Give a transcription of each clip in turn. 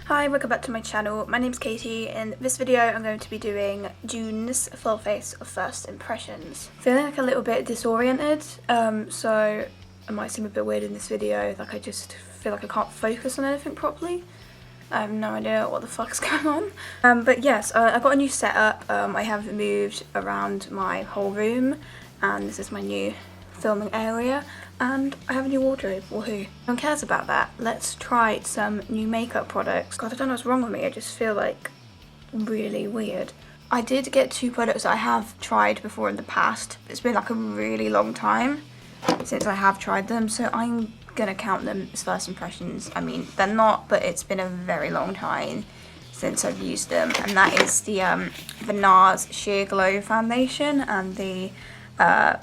Hi, welcome back to my channel. My name's Katie. In this video I'm going to be doing June's full face of first impressions. Feeling like a little bit disoriented, so it might seem a bit weird in this video, like I just feel like I can't focus on anything properly. I have no idea what the fuck's going on. But yes, I got a new setup. I have moved around my whole room and this is my new filming area. And I have a new wardrobe, woohoo. No one cares about that. Let's try some new makeup products. God, I don't know what's wrong with me, I just feel like really weird. I did get two products that I have tried before in the past. It's been like a really long time since I have tried them, so I'm gonna count them as first impressions. I mean, they're not, but it's been a very long time since I've used them. And that is the Nars Sheer Glow Foundation and the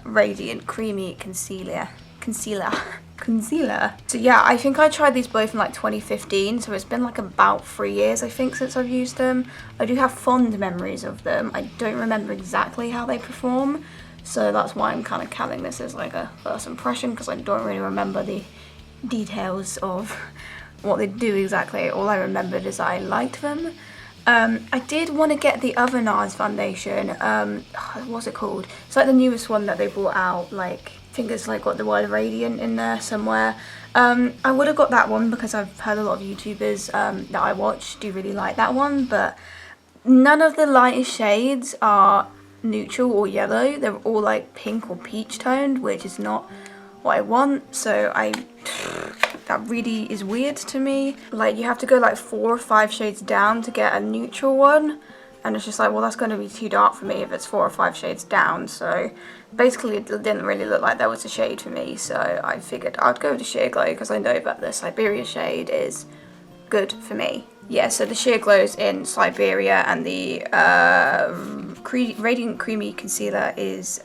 Radiant Creamy Concealer. So yeah, I think I tried these both in like 2015, so it's been like about 3 years I think since I've used them. I do have fond memories of them. I don't remember exactly how they perform, so that's why I'm kind of counting this as like a first impression, because I don't really remember the details of what they do exactly. All I remembered is that I liked them. I did want to get the other NARS foundation. What's it called? It's like the newest one that they brought out, like I think it's like got the word Radiant in there somewhere. I would have got that one because I've heard a lot of YouTubers that I watch do really like that one, but none of the lighter shades are neutral or yellow. They're all like pink or peach toned, which is not what I want, so that really is weird to me. Like, you have to go like 4 or 5 shades down to get a neutral one, and it's just like, well, that's going to be too dark for me if it's 4 or 5 shades down. So basically it didn't really look like there was a shade for me, so I figured I'd go with the Sheer Glow because I know that the Siberia shade is good for me. Yeah, so the Sheer Glow's in Siberia, and the Radiant Creamy Concealer is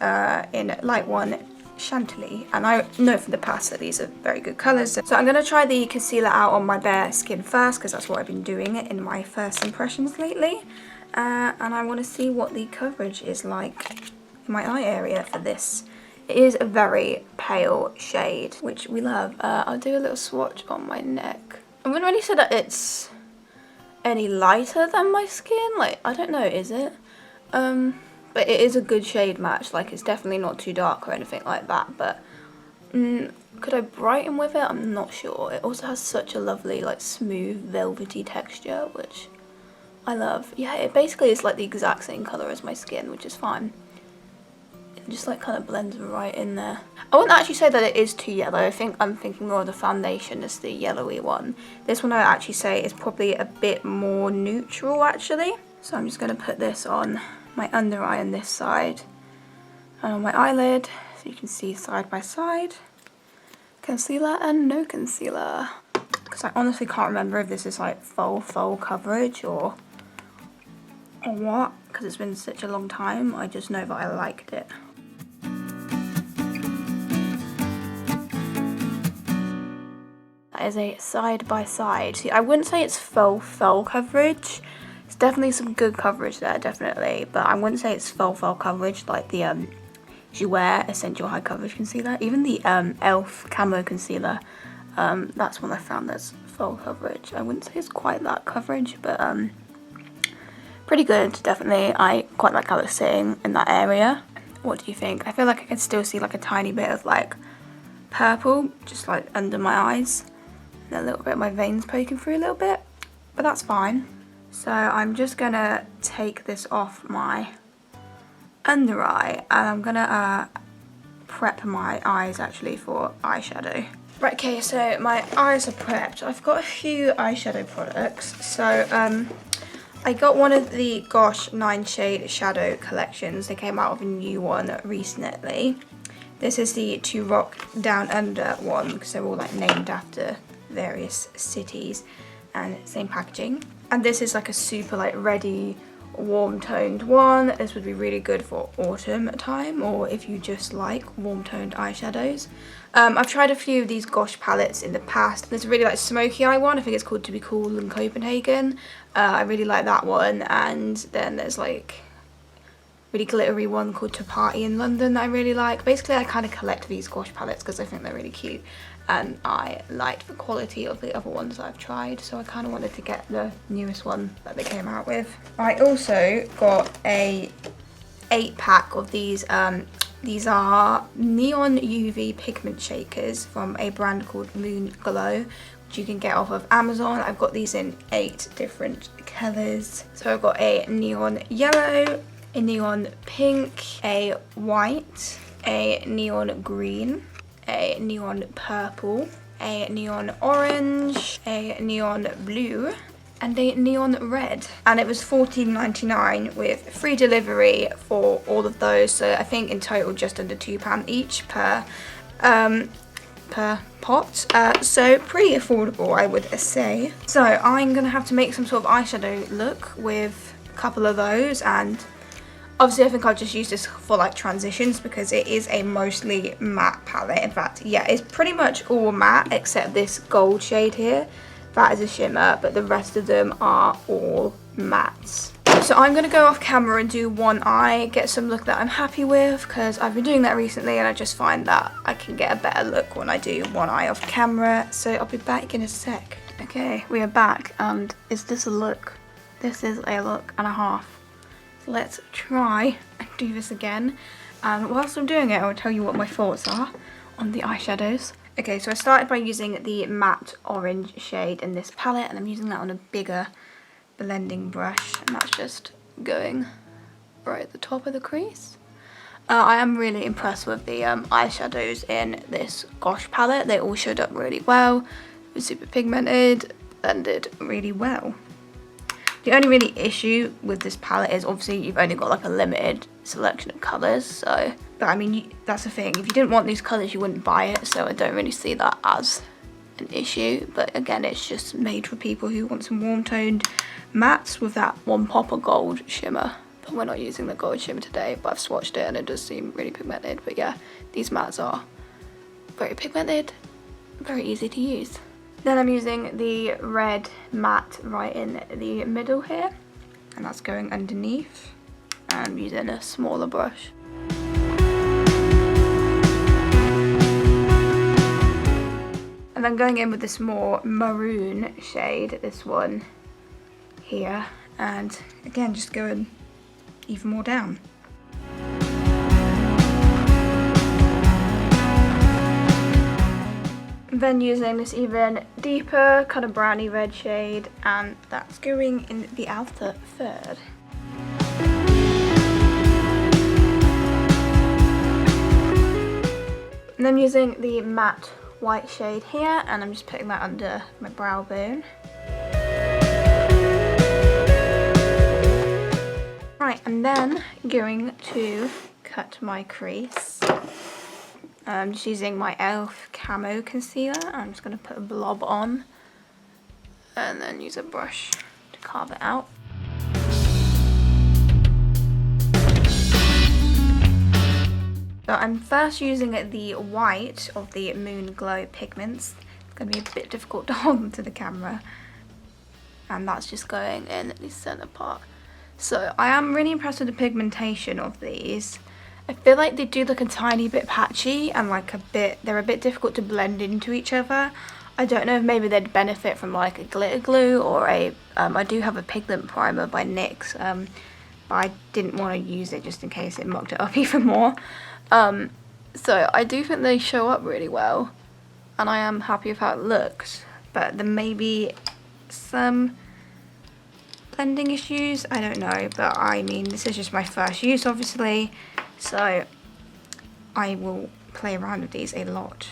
in Light 1 Chantilly, and I know from the past that these are very good colours. So I'm going to try the concealer out on my bare skin first because that's what I've been doing in my first impressions lately, and I want to see what the coverage is like in my eye area for this. It is a very pale shade, which we love. I'll do a little swatch on my neck. I wouldn't really say that it's any lighter than my skin, like, I don't know, is it? But it is a good shade match, like it's definitely not too dark or anything like that, but could I brighten with it? I'm not sure. It also has such a lovely like smooth velvety texture, which I love. Yeah, it basically is like the exact same colour as my skin, which is fine. It just like kind of blends right in there. I wouldn't actually say that it is too yellow. I think I'm thinking more of the foundation as the yellowy one. This one I would actually say is probably a bit more neutral actually. So I'm just going to put this on my under eye on this side and on my eyelid, so you can see side by side. Concealer and no concealer. Because I honestly can't remember if this is like full coverage or what, because it's been such a long time. I just know that I liked it. That is a side by side. See, I wouldn't say it's full coverage. It's definitely some good coverage there, definitely, but I wouldn't say it's full coverage like the Jouer Essential High Coverage Concealer. Even the e.l.f. Camo Concealer, that's one I found that's full coverage. I wouldn't say it's quite that coverage, but pretty good, definitely. I quite like how it's sitting in that area. What do you think? I feel like I can still see like a tiny bit of like purple, just like under my eyes, and a little bit of my veins poking through a little bit, but that's fine. So I'm just gonna take this off my under eye, and I'm gonna prep my eyes actually for eyeshadow. Right, okay, so my eyes are prepped. I've got a few eyeshadow products. So I got one of the Gosh 9 Shade Shadow collections. They came out with a new one recently. This is the To Rock Down Under one, because they're all like named after various cities and same packaging. And this is like a super like reddy, warm toned one. This would be really good for autumn time, or if you just like warm toned eyeshadows. I've tried a few of these Gosh palettes in the past. There's a really like smoky eye one, I think it's called To Be Cool in Copenhagen. I really like that one, and then there's like really glittery one called To Party in London that I really like. Basically I kind of collect these Gosh palettes because I think they're really cute. and I liked the quality of the other ones I've tried, so I kind of wanted to get the newest one that they came out with. I also got a 8-pack of these. These are neon UV pigment shakers from a brand called Moon Glow, which you can get off of Amazon. I've got these in 8 different colours. So I've got a neon yellow, a neon pink, a white, a neon green, a neon purple, a neon orange, a neon blue, and a neon red, and it was $14.99 with free delivery for all of those, so I think in total just under £2 each per pot, so pretty affordable, I would say. So I'm gonna have to make some sort of eyeshadow look with a couple of those, and obviously I think I'll just use this for like transitions because it is a mostly matte palette. In fact, yeah, it's pretty much all matte except this gold shade here. That is a shimmer, but the rest of them are all mattes. So I'm going to go off camera and do one eye, get some look that I'm happy with, because I've been doing that recently and I just find that I can get a better look when I do one eye off camera. So I'll be back in a sec. Okay, we are back, and is this a look? This is a look and a half. So let's try and do this again. And whilst I'm doing it, I'll tell you what my thoughts are on the eyeshadows. Okay, so I started by using the matte orange shade in this palette, and I'm using that on a bigger blending brush, and that's just going right at the top of the crease. I am really impressed with the eyeshadows in this Gosh palette. They all showed up really well, it was super pigmented, blended really well. The only really issue with this palette is obviously you've only got like a limited selection of colours, so, but I mean, that's the thing, if you didn't want these colours you wouldn't buy it, so I don't really see that as an issue. But again, it's just made for people who want some warm toned mattes with that one pop of gold shimmer. But we're not using the gold shimmer today, but I've swatched it and it does seem really pigmented. But yeah, these mattes are very pigmented, very easy to use. Then I'm using the red matte right in the middle here, and that's going underneath. I'm using a smaller brush. And then going in with this more maroon shade, this one here, and again just going even more down. Then using this even deeper kind of browny red shade, and that's going in the outer third. And I'm using the matte white shade here, and I'm just putting that under my brow bone. Right, and then going to cut my crease. I'm just using my e.l.f. Camo Concealer. I'm just going to put a blob on and then use a brush to carve it out. So I'm first using the white of the Moon Glow Pigments. It's going to be a bit difficult to hold onto the camera. And that's just going in the centre part. So I am really impressed with the pigmentation of these. I feel like they do look a tiny bit patchy and like they're a bit difficult to blend into each other. I don't know if maybe they'd benefit from like a glitter glue or a, I do have a pigment primer by NYX, but I didn't want to use it just in case it mucked it up even more. So I do think they show up really well and I am happy with how it looks, but there may be some blending issues, I don't know, but I mean this is just my first use obviously, so I will play around with these a lot.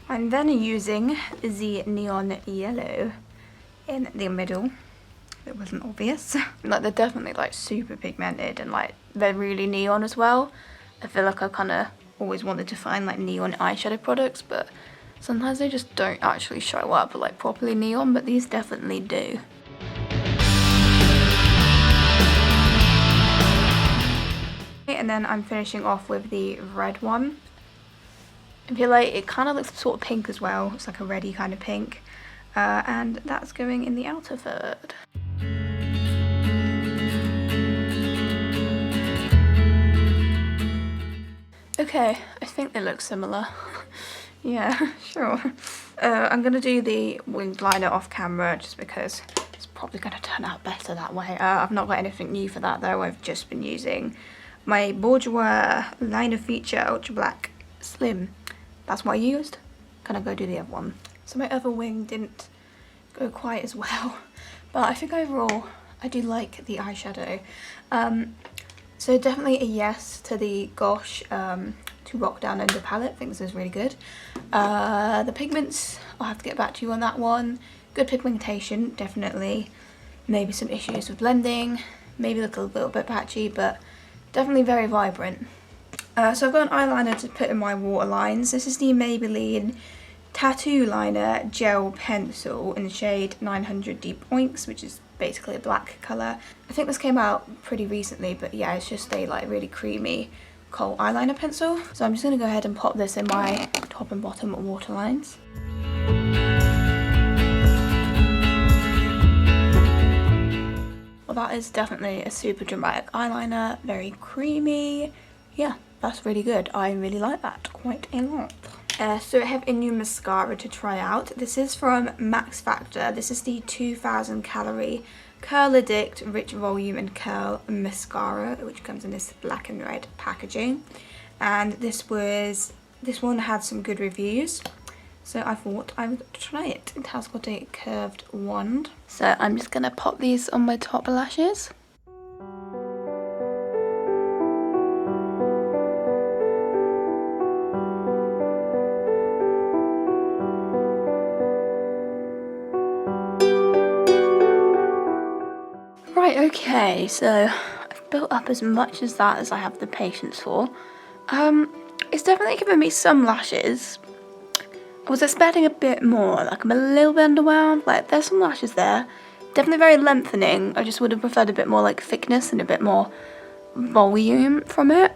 I'm then using the neon yellow in the middle. It wasn't obvious. Like they're definitely like super pigmented and like they're really neon as well. I feel like I kind of always wanted to find like neon eyeshadow products, but sometimes they just don't actually show up like properly neon, but these definitely do. And then I'm finishing off with the red one. I feel like it kind of looks sort of pink as well. It's like a reddy kind of pink. And that's going in the outer third. Okay, I think they look similar. Yeah, sure. I'm gonna do the winged liner off camera just because it's probably gonna turn out better that way. I've not got anything new for that though. I've just been using my Bourjois Liner Feature Ultra Black Slim. That's what I used. Gonna go do the other one. So my other wing didn't go quite as well, but I think overall I do like the eyeshadow. So definitely a yes to the Gosh to Rock Down Under palette. I think this is really good. The pigments, I'll have to get back to you on that one. Good pigmentation, definitely. Maybe some issues with blending, maybe look a little bit patchy, but definitely very vibrant. So I've got an eyeliner to put in my waterlines. This is the Maybelline Tattoo Liner Gel Pencil in the shade 900 Deep Oinks, which is basically a black colour. I think this came out pretty recently, but yeah, it's just a like really creamy kohl eyeliner pencil. So I'm just going to go ahead and pop this in my top and bottom waterlines. Well, that is definitely a super dramatic eyeliner, very creamy. Yeah, that's really good. I really like that quite a lot. So I have a new mascara to try out. This is from Max Factor. This is the 2000 calorie Curl Addict Rich Volume and Curl Mascara, which comes in this black and red packaging. And this one had some good reviews, so I thought I would try it. It has got a curved wand. So I'm just gonna pop these on my top lashes. Right, okay, so I've built up as much as that as I have the patience for. It's definitely given me some lashes. I was expecting a bit more, like I'm a little bit underwhelmed. Like there's some lashes there, definitely very lengthening. I just would have preferred a bit more like thickness and a bit more volume from it.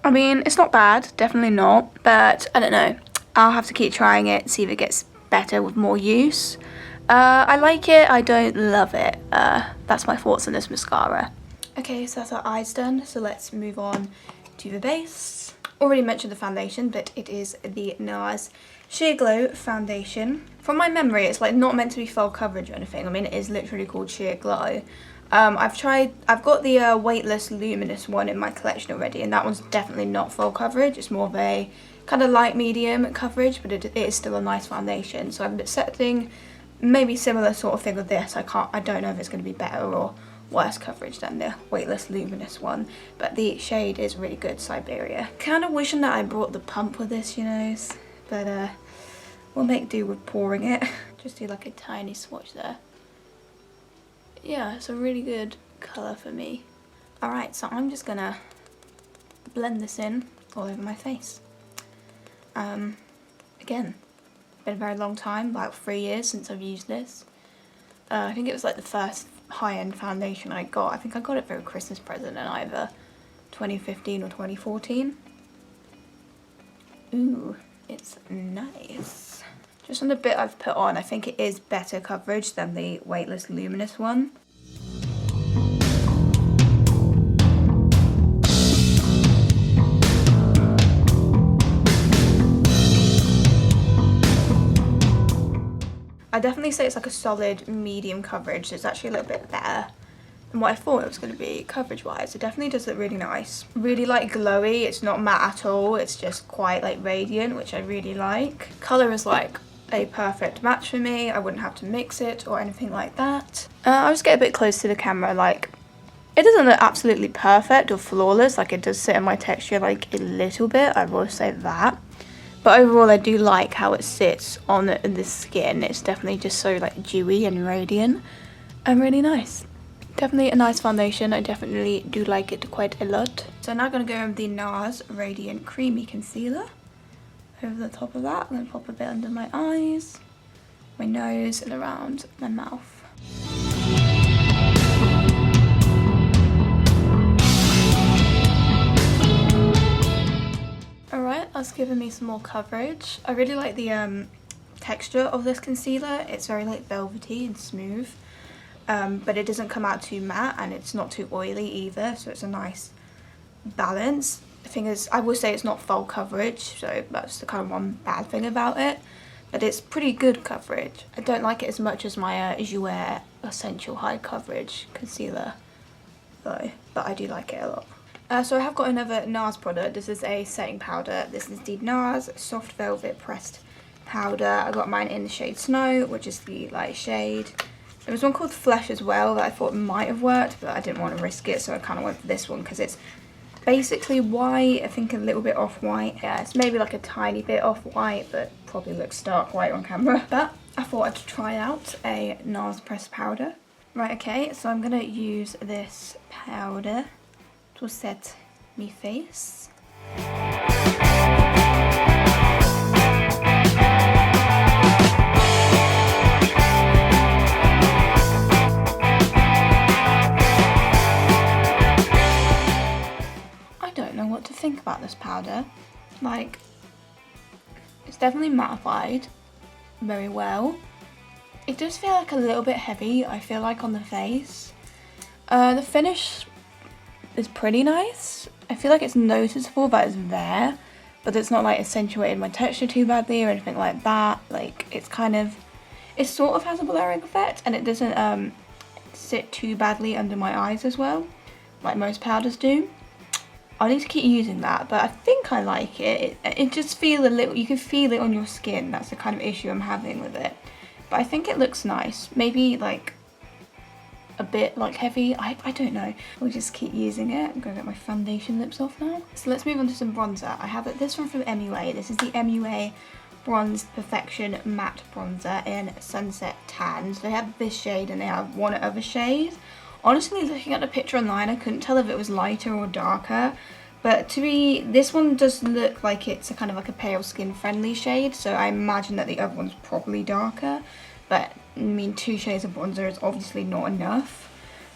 I mean, it's not bad, definitely not, but I don't know. I'll have to keep trying it, see if it gets better with more use. I like it, I don't love it. That's my thoughts on this mascara. Okay, so that's our eyes done, so let's move on to the base. Already mentioned the foundation, but it is the Nars Sheer Glow Foundation. From my memory, it's like not meant to be full coverage or anything. I mean, it is literally called Sheer Glow. I've got the Weightless Luminous one in my collection already, and that one's definitely not full coverage. It's more of a kind of light medium coverage, but it is still a nice foundation. So I'm accepting maybe similar sort of thing with this. I don't know if it's going to be better or worse coverage than the Weightless Luminous one, but the shade is really good, Siberia. Kind of wishing that I brought the pump with this, you know, but we'll make do with pouring it. Just do like a tiny swatch there. Yeah, it's a really good colour for me. Alright, so I'm just gonna blend this in all over my face. Again, been a very long time, about 3 years since I've used this. I think it was like the first high-end foundation I got. I think I got it for a Christmas present in either 2015 or 2014. Ooh, it's nice. Just on the bit I've put on, I think it is better coverage than the Weightless Luminous one. I definitely say it's like a solid medium coverage, so it's actually a little bit better than what I thought it was going to be coverage-wise. It definitely does look really nice. Really like glowy, it's not matte at all, it's just quite like radiant, which I really like. Colour is like a perfect match for me. I wouldn't have to mix it or anything like that. I'll just get a bit close to the camera. Like, it doesn't look absolutely perfect or flawless, like it does sit in my texture like a little bit, I will say that. But overall I do like how it sits on the skin. It's definitely just so like dewy and radiant and really nice. Definitely a nice foundation. I definitely do like it quite a lot. So now I'm going to go over the Nars Radiant Creamy Concealer. Over the top of that, I'm going to pop a bit under my eyes, my nose and around my mouth. Alright, that's given me some more coverage. I really like the texture of this concealer. It's very like velvety and smooth, but it doesn't come out too matte and it's not too oily either, so it's a nice balance. The thing is, I will say it's not full coverage, so that's the kind of one bad thing about it. But it's pretty good coverage. I don't like it as much as my Jouer Essential High Coverage Concealer though, but I do like it a lot. So I have got another Nars product. This is a setting powder. This is the Nars Soft Velvet Pressed Powder. I got mine in the shade Snow, which is the light shade. There was one called Flesh as well that I thought might have worked, but I didn't want to risk it, so I kind of went for this one because it's basically white, I think a little bit off-white. Yeah, it's maybe like a tiny bit off-white, but probably looks stark white on camera. But I thought I'd try out a Nars pressed powder. Right, okay, so I'm going to use this powder to set my face. What to think about this powder. Like, it's definitely mattified very well. It does feel like a little bit heavy, I feel like, on the face. The finish is pretty nice. I feel like it's noticeable that it's there, but it's not like accentuated my texture too badly or anything like that. Like, it's kind of, it sort of has a blurring effect, and it doesn't sit too badly under my eyes as well, like most powders do. I'll need to keep using that, but I think I like it. It just feels a little, you can feel it on your skin. That's the kind of issue I'm having with it. But I think it looks nice. Maybe like a bit like heavy. I don't know. We'll just keep using it. I'm going to get my foundation lips off now. So let's move on to some bronzer. I have this one from MUA. This is the MUA Bronze Perfection Matte Bronzer in Sunset Tan. So they have this shade and they have one other shade. Honestly, looking at the picture online, I couldn't tell if it was lighter or darker, but to me, this one does look like it's a kind of like a pale skin friendly shade, so I imagine that the other one's probably darker, but I mean, 2 shades of bronzer is obviously not enough.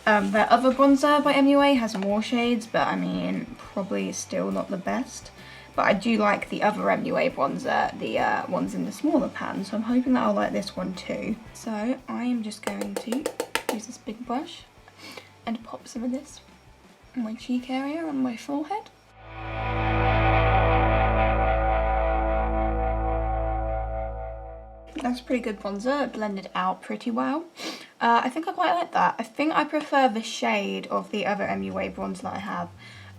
The other bronzer by MUA has more shades, but I mean, probably still not the best. But I do like the other MUA bronzer, the ones in the smaller pan, so I'm hoping that I'll like this one too. So I am just going to use this big brush and pop some of this on my cheek area, on my forehead. That's a pretty good bronzer, it blended out pretty well. I think I quite like that. I think I prefer the shade of the other MUA bronzer that I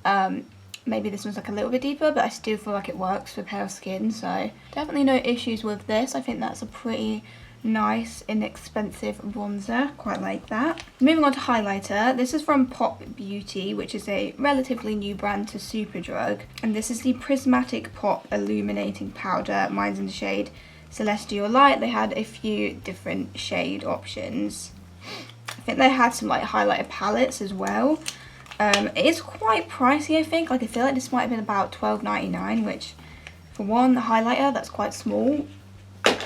have. Maybe this one's like a little bit deeper, but I still feel like it works for pale skin, so definitely no issues with this. I think that's a pretty nice, inexpensive bronzer. Quite like that. Moving on to highlighter. This is from Pop Beauty, which is a relatively new brand to Superdrug. And this is the Prismatic Pop Illuminating Powder. Mine's in the shade Celestial Light. They had a few different shade options. I think they had some like highlighter palettes as well. It is quite pricey, I think. Like, I feel like this might have been about $12.99, which for one highlighter that's quite small,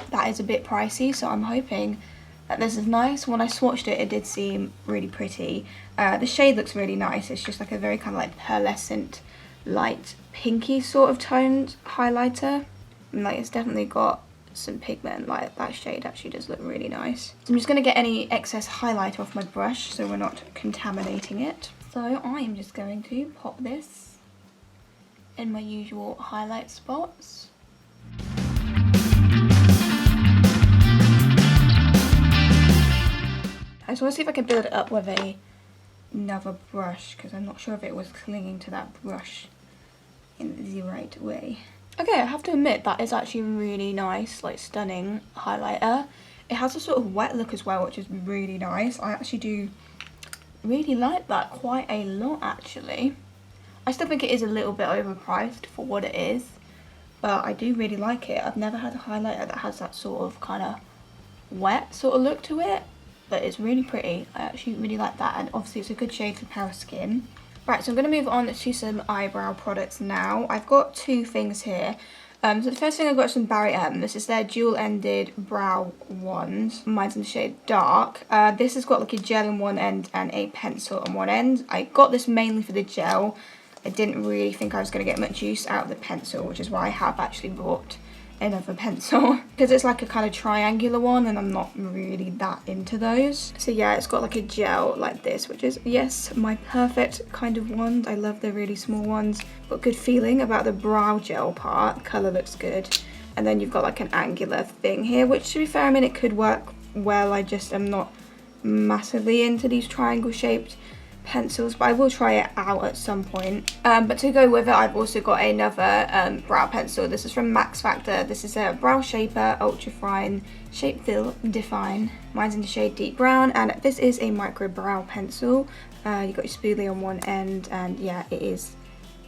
that is a bit pricey, so I'm hoping that this is nice. When I swatched it, it did seem really pretty. The shade looks really nice. It's just like a very kind of like pearlescent, light pinky sort of toned highlighter. And like, it's definitely got some pigment. Like, that shade actually does look really nice. So I'm just going to get any excess highlighter off my brush so we're not contaminating it. So I am just going to pop this in my usual highlight spots. I just want to see if I can build it up with another brush, because I'm not sure if it was clinging to that brush in the right way. Okay, I have to admit that is actually really nice, like stunning highlighter. It has a sort of wet look as well, which is really nice. I actually do really like that quite a lot, actually. I still think it is a little bit overpriced for what it is, but I do really like it. I've never had a highlighter that has that sort of kind of wet sort of look to it. But it's really pretty. I actually really like that, and obviously it's a good shade for pale skin. Right, so I'm going to move on to some eyebrow products now. I've got 2 things here. So the first thing I've got is from Barry M. This is their dual-ended brow wand. Mine's in the shade Dark. This has got like a gel on one end and a pencil on one end. I got this mainly for the gel. I didn't really think I was going to get much use out of the pencil, which is why I have actually bought another pencil because it's like a kind of triangular one and I'm not really that into those. So yeah, it's got like a gel like this, which is, yes, my perfect kind of wand. I love the really small ones. Got good feeling about the brow gel part. The colour looks good. And then you've got like an angular thing here, which to be fair, I mean, it could work well. I just am not massively into these triangle shaped pencils, but I will try it out at some point. But to go with it, I've also got another brow pencil. This is from Max Factor. This is a Brow Shaper Ultra Fine Shape Fill Define. Mine's in the shade Deep Brown, and this is a micro brow pencil. You've got your spoolie on one end, and yeah, it is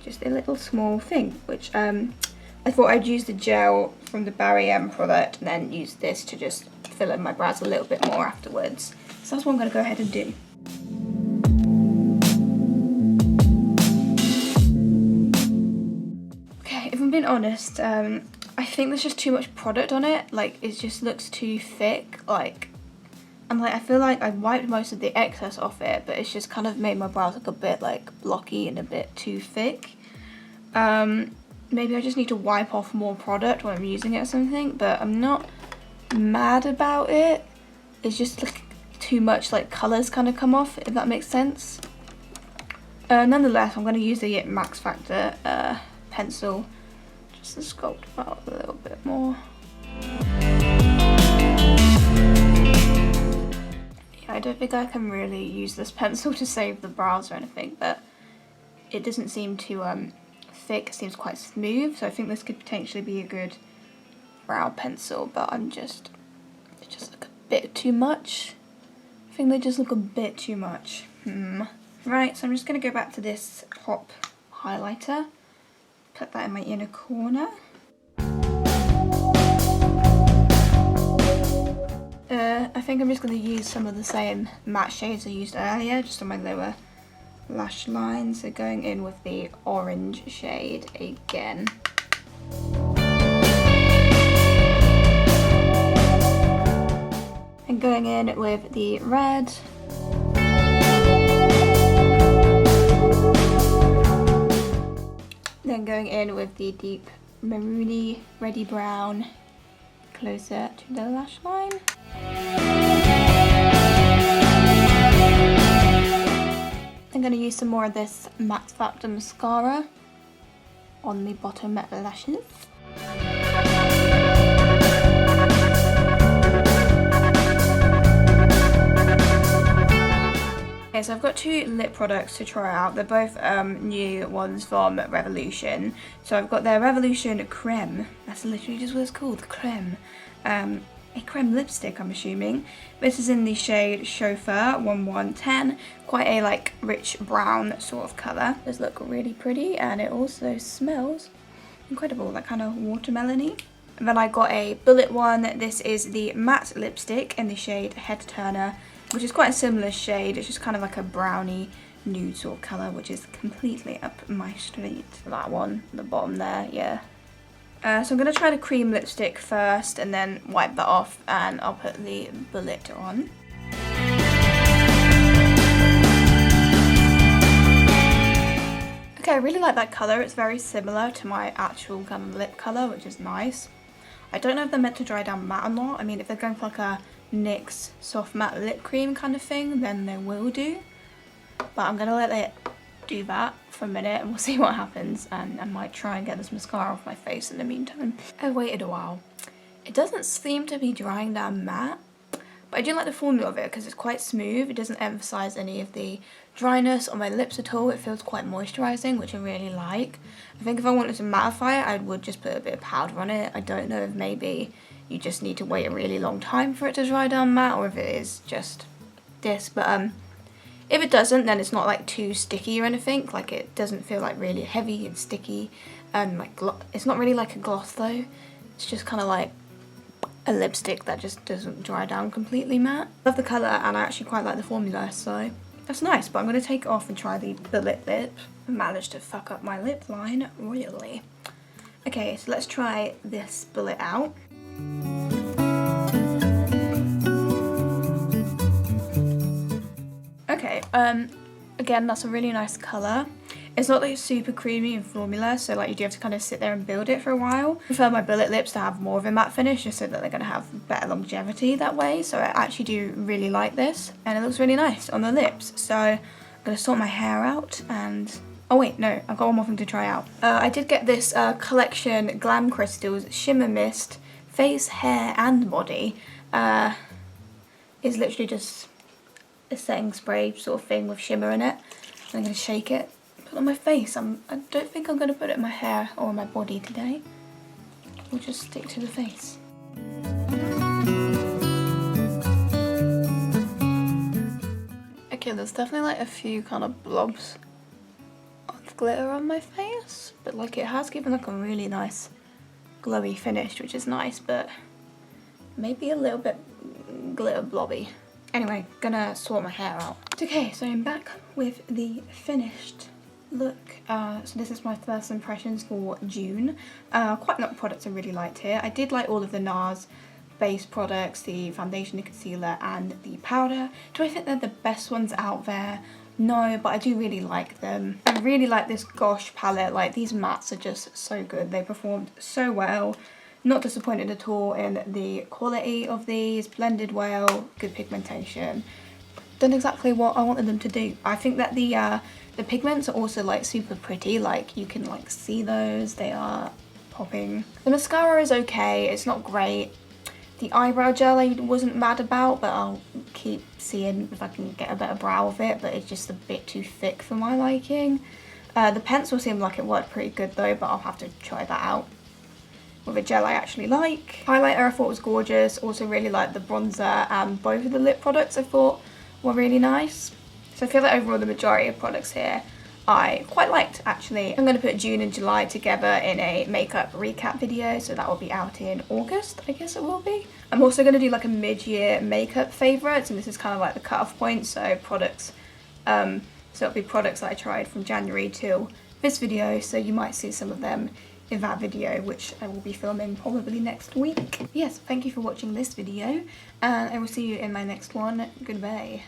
just a little small thing, which I thought I'd use the gel from the Barry M product and then use this to just fill in my brows a little bit more afterwards. So that's what I'm going to go ahead and do. Okay, if I'm being honest, I think there's just too much product on it. Like, it just looks too thick. Like, I feel like I wiped most of the excess off it, but it's just kind of made my brows look a bit like blocky and a bit too thick. Maybe I just need to wipe off more product when I'm using it or something, but I'm not mad about it. It's just like too much like colours kind of come off, if that makes sense. Nonetheless, I'm going to use the Max Factor pencil just to sculpt out a little bit more. Yeah, I don't think I can really use this pencil to save the brows or anything, but it doesn't seem too thick. It seems quite smooth, so I think this could potentially be a good brow pencil, but they just look a bit too much. I think they just look a bit too much. Right, so I'm just going to go back to this Pop highlighter, put that in my inner corner. I think I'm just going to use some of the same matte shades I used earlier, just on my lower lash line. So going in with the orange shade again. And going in with the red. Then going in with the deep maroony, reddy brown, closer to the lash line. I'm going to use some more of this Max Factor mascara on the bottom lashes. Okay, so I've got two lip products to try out. They're both new ones from Revolution. So I've got their Revolution Creme. That's literally just what it's called, Creme. A creme lipstick, I'm assuming. This is in the shade Chauffeur 1110. Quite a like rich brown sort of colour. Does look really pretty, and it also smells incredible, like kind of watermelony. And then I got a bullet one. This is the matte lipstick in the shade Head Turner, which is quite a similar shade. It's just kind of like a brownie nude sort of colour, which is completely up my street. That one, the bottom there, yeah. So I'm going to try the cream lipstick first and then wipe that off, and I'll put the bullet on. Okay, I really like that colour. It's very similar to my actual kind of lip colour, which is nice. I don't know if they're meant to dry down matte or not. I mean, if they're going for like a NYX soft matte lip cream kind of thing, then they will do. But I'm going to let it do that for a minute and we'll see what happens, and I might try and get this mascara off my face in the meantime. I waited a while. It doesn't seem to be drying down matte, but I do like the formula of it because it's quite smooth. It doesn't emphasize any of the dryness on my lips at all. It feels quite moisturizing, which I really like. I think if I wanted to mattify it, I would just put a bit of powder on it. I don't know if maybe you just need to wait a really long time for it to dry down matte, or if it is just this, but if it doesn't, then it's not like too sticky or anything. Like, it doesn't feel like really heavy and sticky. Like it's not really like a gloss though. It's just kind of like a lipstick that just doesn't dry down completely matte. Love the colour, and I actually quite like the formula, so that's nice. But I'm going to take it off and try the bullet lip. I managed to fuck up my lip line royally. Okay, so let's try this bullet out. Okay, again, that's a really nice colour. It's not like super creamy in formula, so like you do have to kind of sit there and build it for a while. I prefer my bullet lips to have more of a matte finish, just so that they're going to have better longevity that way. So I actually do really like this, and it looks really nice on the lips. So I'm going to sort my hair out and... oh wait, no, I've got one more thing to try out. I did get this collection Glam Crystals Shimmer Mist Face, Hair and Body. It's literally just a setting spray sort of thing with shimmer in it. I'm going to shake it, put it on my face. I don't think I'm going to put it in my hair or on my body today. We'll just stick to the face. Okay, there's definitely like a few kind of blobs of glitter on my face, but like it has given like a really nice glowy finish, which is nice, but maybe a little bit glitter blobby. Anyway, gonna sort my hair out. Okay, so I'm back with the finished look. So this is my first impressions for June. Quite a lot of products I really liked here. I did like all of the Nars base products, the foundation, the concealer and the powder. Do I think they're the best ones out there? No, but I do really like them. I really like this Gosh palette. Like, these mattes are just so good. They performed so well. Not disappointed at all in the quality of these. Blended well, good pigmentation. Done exactly what I wanted them to do. I think that the pigments are also like super pretty. Like, you can like see those. They are popping. The mascara is okay. It's not great. The eyebrow gel I wasn't mad about, but I'll keep seeing if I can get a better brow of it, but it's just a bit too thick for my liking. The pencil seemed like it worked pretty good though, but I'll have to try that out with a gel I actually like. Highlighter I thought was gorgeous. Also really liked the bronzer, and both of the lip products I thought were really nice. So I feel like overall the majority of products here I quite liked actually. I'm going to put June and July together in a makeup recap video, so that will be out in August, I guess it will be. I'm also going to do like a mid-year makeup favourites, and this is kind of like the cut-off point, so products, so it'll be products that I tried from January till this video, so you might see some of them in that video, which I will be filming probably next week. Yes, thank you for watching this video, and I will see you in my next one. Goodbye.